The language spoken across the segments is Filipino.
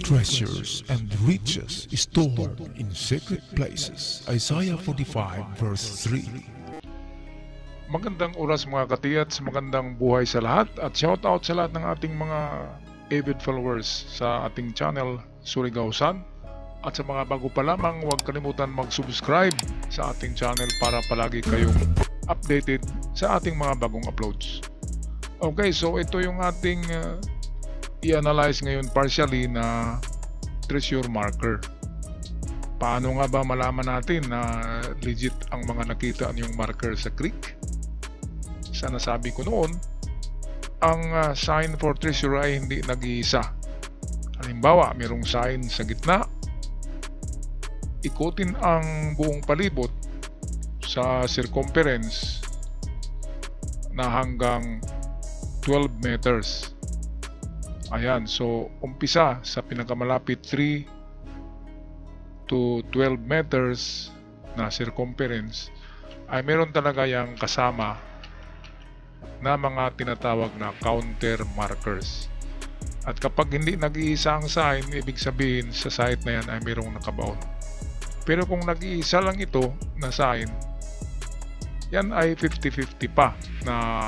treasures and riches stored in secret places. Isaiah 45 verse 3. Magandang oras mga katiyats, magandang buhay sa lahat at shoutout sa lahat ng ating mga avid followers sa ating channel Surigao Sun. At sa mga bago pa lamang, huwag kalimutan mag-subscribe sa ating channel para palagi kayong updated sa ating mga bagong uploads. Okay, so ito yung ating i-analyze ngayon partially na treasure marker. Paano nga ba malaman natin na legit ang mga nakita niyong marker sa creek? Sa nasabi ko noon, ang sign for treasure ay hindi nag-iisa. Halimbawa, mayroong sign sa gitna, ikutin ang buong palibot sa circumference na hanggang 12 meters. Ayan, so umpisa sa pinakamalapit 3 to 12 meters na circumference ay meron talaga yung kasama na mga tinatawag na counter markers. At kapag hindi nag-iisa ang sign, ibig sabihin sa site na yan ay mayroong nakabaon. Pero kung nag-iisa lang ito na sign, yan ay 50-50 pa na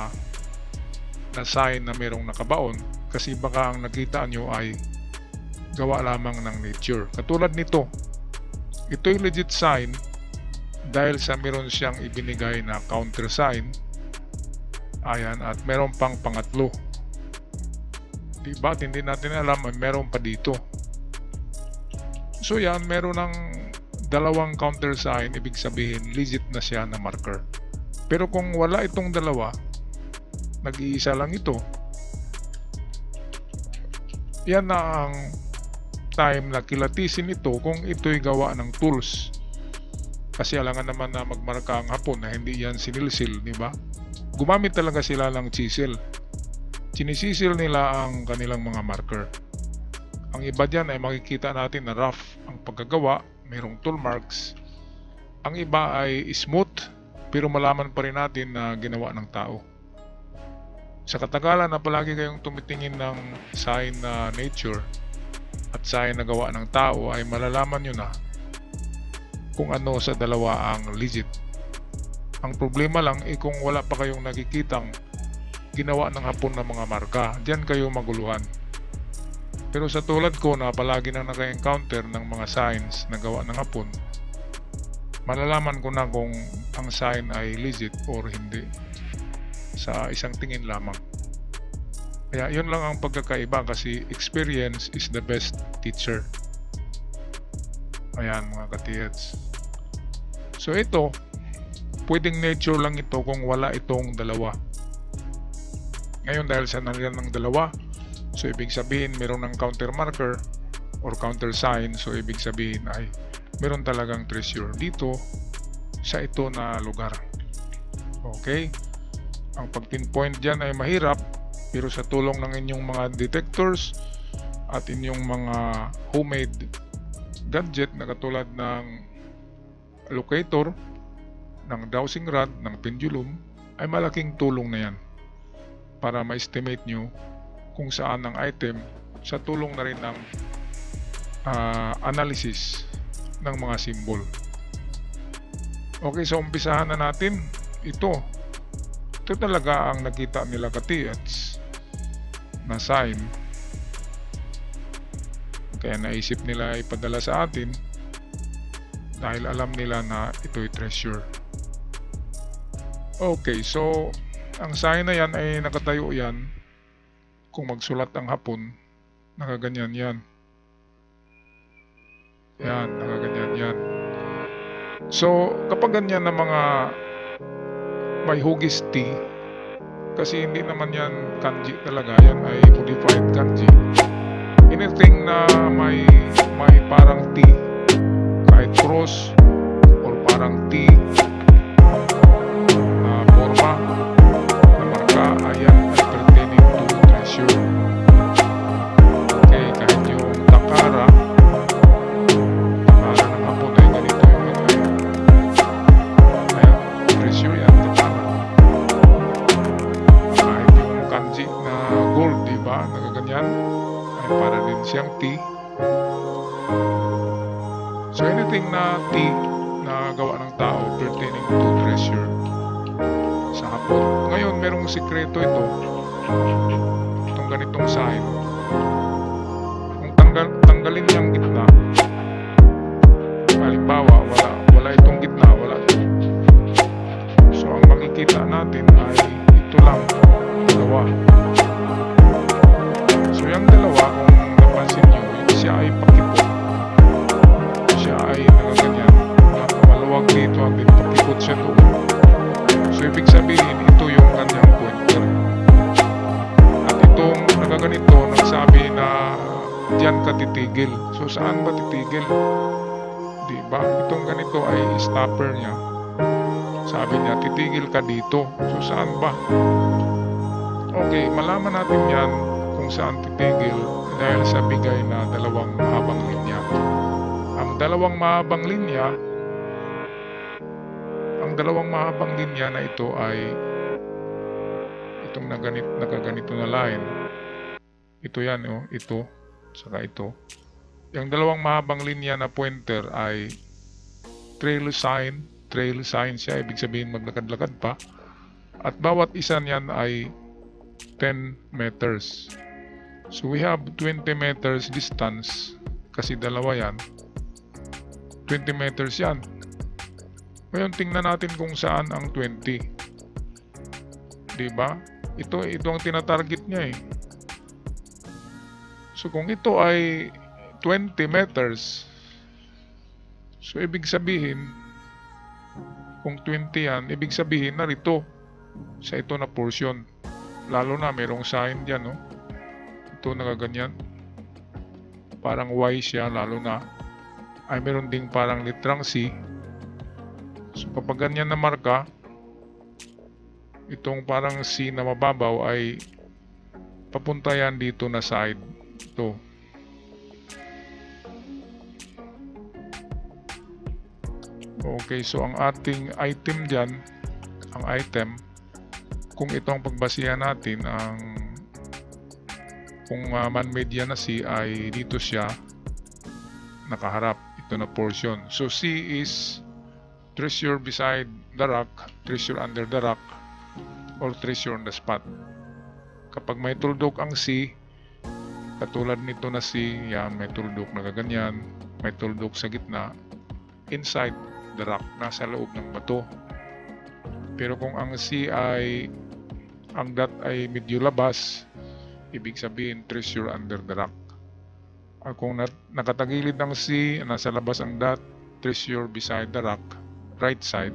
sign na mayroong nakabaon, kasi baka ang nakita nyo ay gawa lamang ng nature. Katulad nito, ito'y legit sign dahil sa meron siyang ibinigay na counter sign. Ayan, at meron pang pangatlo. Diba? Hindi natin alam, ay meron pa dito. So yan, meron ng dalawang counter sign, ibig sabihin legit na siya na marker. Pero kung wala itong dalawa, nag-iisa lang ito, yan na ang time na kilatisin ito kung ito'y gawa ng tools. Kasi alangan naman na magmarka ang Hapon na hindi yan sinilsil, di ba? Gumamit talaga sila ng chisel. Sinisisil nila ang kanilang mga marker. Ang iba dyan ay makikita natin na rough ang pagkagawa, mayroong tool marks. Ang iba ay smooth, pero malaman pa rin natin na ginawa ng tao. Sa katagalan na palagi kayong tumitingin ng sign na nature at sign na gawa ng tao, ay malalaman nyo na kung ano sa dalawa ang legit. Ang problema lang ay kung wala pa kayong nakikitang ginawa ng Hapon na mga marka, diyan kayo maguluhan. Pero sa tulad ko na palagi nang naka-encounter ng mga signs na gawa ng Hapon, malalaman ko na kung ang sign ay legit or hindi sa isang tingin lamang. Kaya yun lang ang pagkakaiba, kasi experience is the best teacher. Ayan mga katiyats. So ito, pwedeng nature lang ito kung wala itong dalawa. Ngayon dahil sa nalilan ng dalawa, so ibig sabihin meron ng counter marker or counter sign, so ibig sabihin ay meron talagang treasure dito sa ito na lugar. Okay? Ang pag-pinpoint dyan ay mahirap, pero sa tulong ng inyong mga detectors at inyong mga homemade gadget na katulad ng locator, ng dowsing rod, ng pendulum, ay malaking tulong na yan para ma-estimate nyo kung saan ang item sa tulong na rin ng analysis ng mga symbol. Okay, so umpisahan na natin ito. Ito talaga ang nakita nila katiyats na sign. Kaya naisip nila ipadala sa atin dahil alam nila na ito'y treasure. Okay, so ang sign na yan ay nakatayo yan. Kung magsulat ang Hapon, nakaganyan yan. Yan, nakaganyan yan. So kapag ganyan na mga may hugis T, kasi hindi naman yan kanji talaga, yan ay modified kanji. Anything na may parang T, kahit cross or parang T na forma na marka, ayan ay pertaining to treasure. Okay, kahit yung takara ng Hapon ay ganito yung ito. Ayan, treasure yan, takara. Kahit yung kanji na gold, diba, nagaganyan, ay para din siyang T. So anything na T na gawa ng tao pertaining to treasure sa hapon. Ngayon, merong sikreto ito. Itong ganitong sign. Kung tanggalin niyang gitna, halimbawa, wala itong gitna, wala ito. So ang makikita natin ay ito lang, dalawa. So yung dalawa, kung napansin nyo, siya ay pakipot. Siya ay nakaganyan. Maluwag dito at pakipot siya doon. So ibig sabihin, ito yung kanyang pointer. At itong nakaganito, nagsabi na diyan ka titigil. So saan ba titigil? Diba? Itong ganito ay stopper niya. Sabi niya, titigil ka dito. So saan ba? Okay, malaman natin yan kung saan titigil dahil sa bigay na dalawang mahabang linya. Ang dalawang mahabang linya na ito ay itong nakaganito na line. Ito yan, oh, ito, saka ito. Yung dalawang mahabang linya na pointer ay trail sign siya, ibig sabihin maglakad-lakad pa. At bawat isa niyan ay 10 meters. So we have 20 meters distance kasi dalawa yan. 20 meters yan. Ngayon tingnan natin kung saan ang 20. Diba? Ito ang tinatarget niya eh. So kung ito ay 20 meters, so ibig sabihin, kung 20 yan, ibig sabihin narito sa ito na portion. Lalo na mayroong sign dyan, no? Ito nakaganyan. Parang Y siya, lalo na. Ay meron ding parang litrang C. So kapag ganyan na marka, itong parang C na mababaw ay papunta yan dito na side. Ito. Okay, so ang ating item dyan, kung ito ang pagbasihan natin, kung man-made yan na C ay dito siya nakaharap, ito na portion. So C is treasure beside the rock, treasure under the rock, or treasure on the spot. Kapag may tuldok ang C, katulad nito na C, yan, may tuldok na gaganyan, may tuldok sa gitna, inside the rock, nasa loob ng bato. Pero kung ang C ay, ang dot ay medyo labas, ibig sabihin treasure under the rock. At kung nakatagilid ang C, nasa labas ang dot, treasure beside the rock, right side.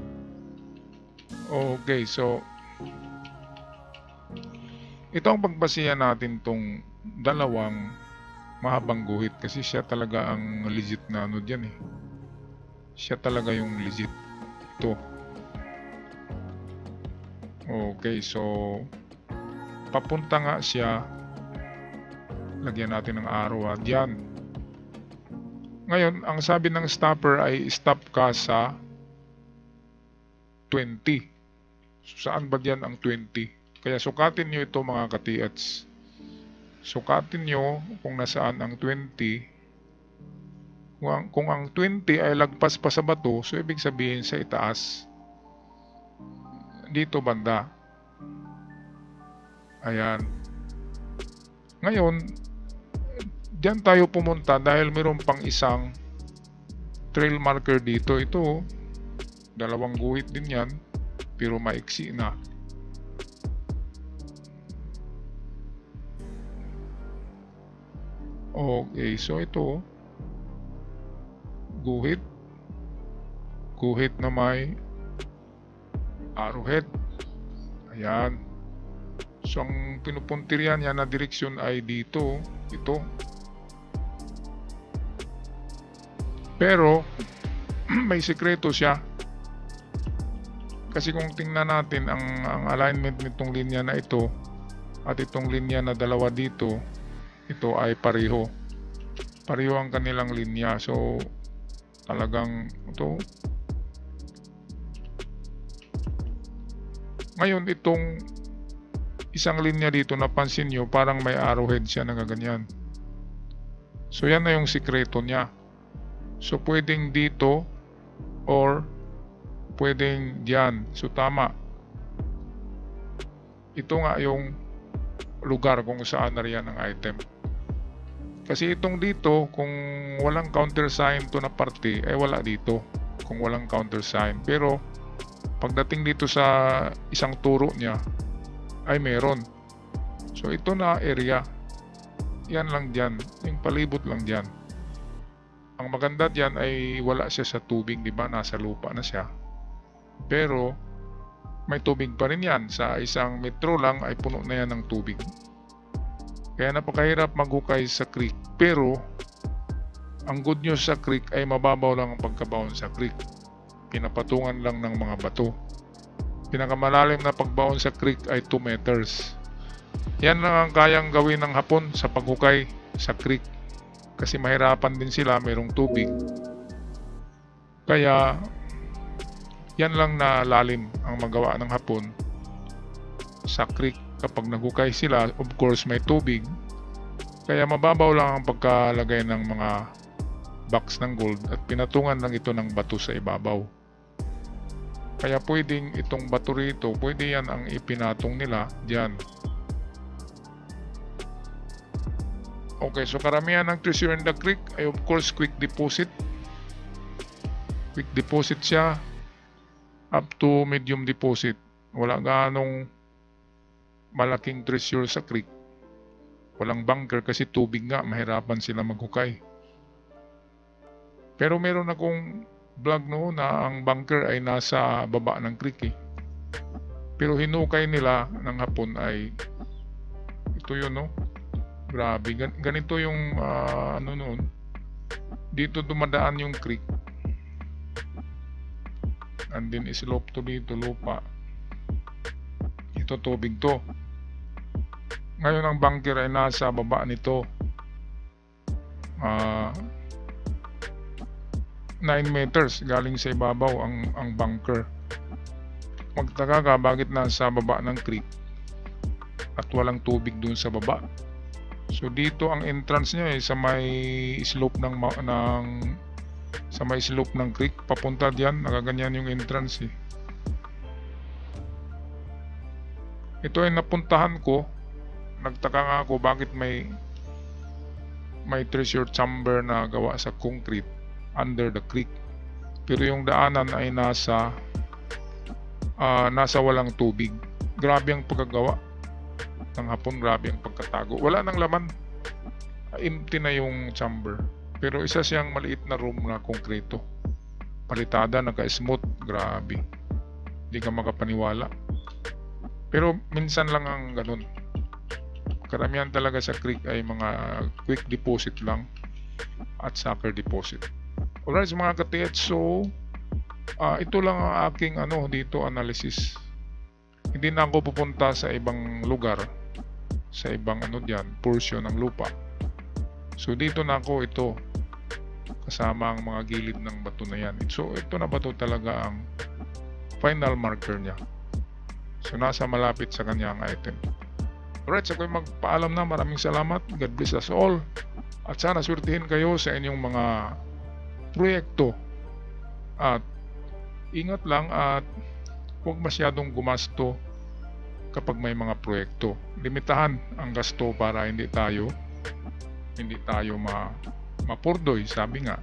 Okay, so ito ang pagbasihan natin tong dalawang mahabang guhit kasi siya talaga ang legit na ano dyan eh. Siya talaga yung legit. Ito. Okay, so papunta nga siya. Lagyan natin ng arrow dyan. Ngayon, ang sabi ng stopper ay stop ka sa 20. So, saan ba dyan ang 20? Kaya sukatin nyo ito mga ka-TH. Sukatin nyo kung nasaan ang 20. Kung ang 20 ay lagpas pa sa bato, so ibig sabihin sa itaas. Dito banda. Ayan. Ngayon, diyan tayo pumunta dahil mayroon pang isang trail marker dito. Ito, dalawang guhit din yan, pero maiksi na. Okay, so ito, guhit na may arrowhead. Ayan. So ang pinupuntiryan niya na direksyon ay dito, ito. Pero may sekreto siya. Kasi kung tingnan natin ang alignment nitong linya na ito at itong linya na dalawa dito, ito ay pareho. Pareho ang kanilang linya. So talagang ito. Ngayon itong isang linya dito, napansin nyo parang may arrowhead siya na ganyan. So yan na yung sikreto niya. So pwedeng dito or pwedeng diyan. So tama. Ito nga yung lugar kung saan nariyan ang item. Kasi itong dito, kung walang countersign to na parte, ay wala dito. Kung walang countersign. Pero pagdating dito sa isang turo niya, ay meron. So ito na area. Yan lang dyan. Yung palibot lang dyan. Ang maganda dyan ay wala siya sa tubig, di ba? Nasa lupa na siya. Pero may tubig pa rin yan. Sa isang metro lang ay puno na yan ng tubig. Kaya napakahirap maghukay sa creek. Pero ang good news sa creek ay mababaw lang ang pagkabaon sa creek. Pinapatungan lang ng mga bato. Pinakamalalim na pagbaon sa creek ay 2 meters. Yan lang ang kayang gawin ng Hapon sa paghukay sa creek. Kasi mahirapan din sila, mayroong tubig. Kaya yan lang na lalim ang magawa ng Hapon sa creek kapag naghukay sila. Of course may tubig. Kaya mababaw lang ang pagkalagay ng mga box ng gold at pinatungan lang ito ng bato sa ibabaw. Kaya pwedeng itong bato rito, pwede yan ang ipinatong nila dyan. Okay, so karamihan ng treasure in the creek ay of course quick deposit. Quick deposit siya up to medium deposit. Wala ganong malaking treasure sa creek. Walang bunker kasi tubig nga, mahirapan sila maghukay. Pero meron akong vlog noon na ang bunker ay nasa baba ng creek eh. Pero hinukay nila ng Hapon ay ito yun, no? Grabe, ganito yung ano noon. Dito dumadaan yung creek. And then islope to dito, lupa. Ito tubig to. Ngayon ang bunker ay nasa baba nito. 9 meters galing sa ibabaw ang bunker. Magtaka ka bakit nasa baba ng creek at walang tubig dun sa baba. So dito ang entrance niya sa may slope ng creek papunta diyan, nagaganyan yung entrance eh. Ito ay napuntahan ko. Nagtaka nga ako bakit may treasure chamber na gawa sa concrete under the creek. Pero yung daanan ay nasa walang tubig. Grabe ang pagkagawa ng Hapon, grabe ang pagkatago. Wala nang laman. Empty na yung chamber. Pero isa siyang maliit na room na konkreto. Palitada, naka-smooth. Grabe. Hindi ka makapaniwala. Pero minsan lang ang ganun. Karamihan talaga sa creek ay mga quick deposit lang at sucker deposit. Alright mga katiyat, so ito lang ang aking dito analysis. Hindi na ako pupunta sa ibang lugar, sa ibang portion ng lupa. So dito na ako ito kasama ang mga gilid ng bato na yan. So ito na bato talaga ang final marker niya. So nasa malapit sa kanyang item. Alright, so ako'y magpaalam na. Maraming salamat. God bless us all. At sana surtihin kayo sa inyong mga proyekto. At ingat lang at huwag masyadong gumasto kapag may mga proyekto. Limitahan ang gasto para hindi tayo mapurdoy, sabi nga.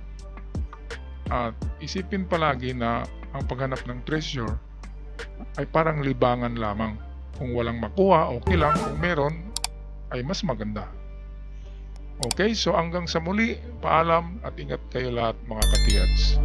At isipin palagi na ang paghanap ng treasure ay parang libangan lamang. Kung walang makuha, okay lang. Kung meron, ay mas maganda. Okay, so hanggang sa muli, paalam at ingat kayo lahat mga katiyats.